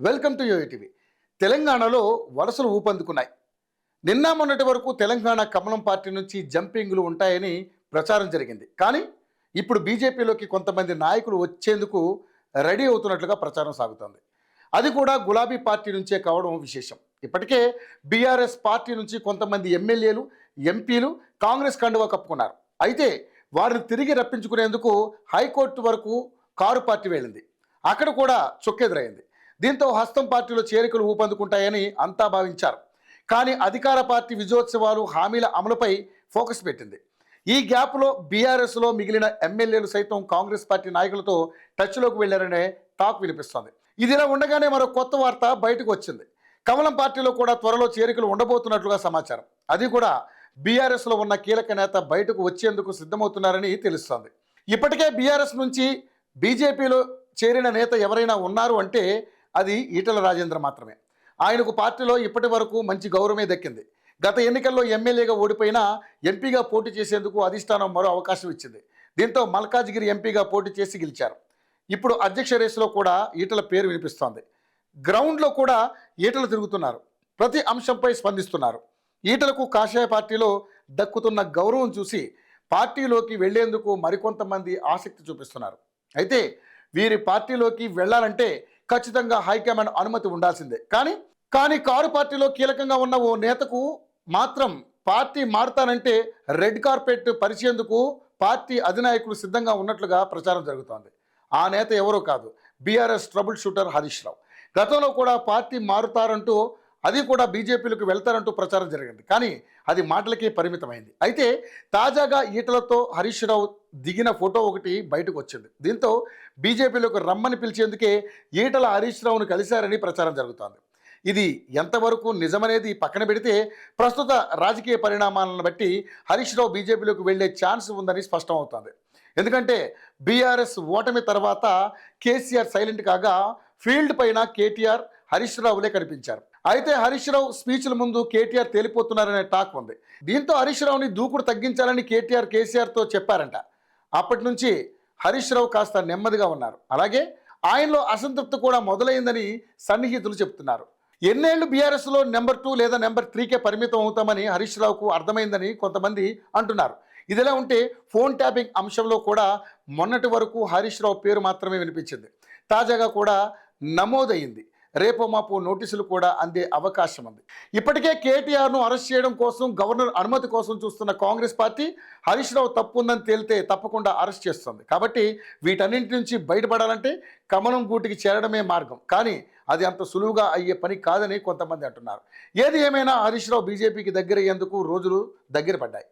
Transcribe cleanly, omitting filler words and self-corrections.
Welcome to UTV. తెలంగాణలో వలసలు ఊపందుకున్నాయి. నిన్న మొన్నటి వరకు తెలంగాణ కమలం పార్టీ నుంచి జంపింగ్లు ఉంటాయని ప్రచారం జరిగింది. కానీ ఇప్పుడు బీజేపీలోకి కొంతమంది నాయకులు వచ్చేందుకు రెడీ అవుతున్నట్లుగా ప్రచారం సాగుతోంది. అది కూడా గులాబీ పార్టీ నుంచే కావడం విశేషం. ఇప్పటికే బీఆర్ఎస్ పార్టీ నుంచి కొంతమంది ఎమ్మెల్యేలు, ఎంపీలు కాంగ్రెస్ కండువా కప్పుకున్నారు. అయితే వారిని తిరిగి రప్పించుకునేందుకు హైకోర్టు వరకు కారు పార్టీ వెళ్ళింది. అక్కడ కూడా చొక్కెదురైంది. దీంతో హస్తం పార్టీలో చేరికలు ఊపందుకుంటాయని అంతా భావించారు. కానీ అధికార పార్టీ విజయోత్సవాలు, హామీల అమలుపై ఫోకస్ పెట్టింది. ఈ గ్యాప్లో బీఆర్ఎస్లో మిగిలిన ఎమ్మెల్యేలు సైతం కాంగ్రెస్ పార్టీ నాయకులతో టచ్లోకి వెళ్లారనే టాక్ వినిపిస్తోంది. ఇదిలా ఉండగానే మరో కొత్త వార్త బయటకు వచ్చింది. కమలం పార్టీలో కూడా త్వరలో చేరికలు ఉండబోతున్నట్లుగా సమాచారం. అది కూడా బీఆర్ఎస్లో ఉన్న కీలక నేత బయటకు వచ్చేందుకు సిద్ధమవుతున్నారని తెలుస్తోంది. ఇప్పటికే బీఆర్ఎస్ నుంచి బీజేపీలో చేరిన నేత ఎవరైనా ఉన్నారు అంటే అది ఈటెల రాజేంద్ర మాత్రమే. ఆయనకు పార్టీలో ఇప్పటి వరకు మంచి గౌరవమే దక్కింది. గత ఎన్నికల్లో ఎమ్మెల్యేగా ఓడిపోయినా ఎంపీగా పోటీ చేసేందుకు అధిష్టానం మరో అవకాశం ఇచ్చింది. దీంతో మల్కాజ్గిరి ఎంపీగా పోటీ చేసి గెలిచారు. ఇప్పుడు అధ్యక్ష రేసులో కూడా ఈటెల పేరు వినిపిస్తోంది. గ్రౌండ్లో కూడా ఈటెలు తిరుగుతున్నారు. ప్రతి అంశంపై స్పందిస్తున్నారు. ఈటలకు కాషాయ పార్టీలో దక్కుతున్న గౌరవం చూసి పార్టీలోకి వెళ్లేందుకు మరికొంతమంది ఆసక్తి చూపిస్తున్నారు. అయితే వీరి పార్టీలోకి వెళ్లాలంటే ఖచ్చితంగా హైకమాండ్ అనుమతి ఉండాల్సిందే. కానీ కారు పార్టీలో కీలకంగా ఉన్న ఓ నేతకు మాత్రం పార్టీ మారుతానంటే రెడ్ కార్పెట్ పరిచేందుకు పార్టీ అధినాయకులు సిద్ధంగా ఉన్నట్లుగా ప్రచారం జరుగుతోంది. ఆ నేత ఎవరో కాదు, BRS trouble shooter Harish Rao. గతంలో కూడా పార్టీ మారుతారంటూ, అది కూడా బీజేపీలకు వెళ్తారంటూ ప్రచారం జరిగింది. కానీ అది మాటలకే పరిమితమైంది. అయితే తాజాగా ఈటలతో హరీష్ రావు దిగిన ఫోటో ఒకటి బయటకు వచ్చింది. దీంతో బీజేపీలోకి రమ్మని పిలిచేందుకే ఈటల హరీష్ రావును కలిశారని ప్రచారం జరుగుతోంది. ఇది ఎంతవరకు నిజమనేది పక్కన పెడితే ప్రస్తుత రాజకీయ పరిణామాలను బట్టి హరీష్ రావు బీజేపీలోకి వెళ్లే ఛాన్స్ ఉందని స్పష్టం అవుతోంది. ఎందుకంటే బీఆర్ఎస్ ఓటమి తర్వాత కేసీఆర్ సైలెంట్ కాగా ఫీల్డ్ పైన కేటీఆర్, హరీష్ రావులే కనిపించారు. అయితే హరీష్ రావు స్పీచ్ల ముందు కేటీఆర్ తేలిపోతున్నారనే టాక్ ఉంది. దీంతో హరీష్ రావుని దూకుడు తగ్గించాలని కేటీఆర్ కేసీఆర్తో చెప్పారంట. అప్పటి నుంచి హరీష్ రావు కాస్త నెమ్మదిగా ఉన్నారు. అలాగే ఆయనలో అసంతృప్తి కూడా మొదలైందని సన్నిహితులు చెప్తున్నారు. ఎన్నేళ్లు బీఆర్ఎస్లో నెంబర్ 2 లేదా నెంబర్ 3కే పరిమితం అవుతామని హరీష్ రావుకు అర్థమైందని కొంతమంది అంటున్నారు. ఇదిలా ఉంటే ఫోన్ ట్యాపింగ్ అంశంలో కూడా మొన్నటి వరకు హరీష్ రావు పేరు మాత్రమే వినిపించింది. తాజాగా కూడా నమోదయ్యింది. రేపో మాపో నోటీసులు కూడా అందే అవకాశం ఉంది. ఇప్పటికే కేటీఆర్ను అరెస్ట్ చేయడం కోసం గవర్నర్ అనుమతి కోసం చూస్తున్న కాంగ్రెస్ పార్టీ హరీష్ రావు తప్పు ఉందని తేలితే తప్పకుండా అరెస్ట్ చేస్తుంది. కాబట్టి వీటన్నింటి నుంచి బయటపడాలంటే కమలం గూటికి చేరడమే మార్గం. కానీ అది అంత సులువుగా అయ్యే పని కాదని కొంతమంది అంటున్నారు. ఏది ఏమైనా హరీష్ రావు బీజేపీకి దగ్గర అయ్యేందుకు రోజులు దగ్గర పడ్డాయి.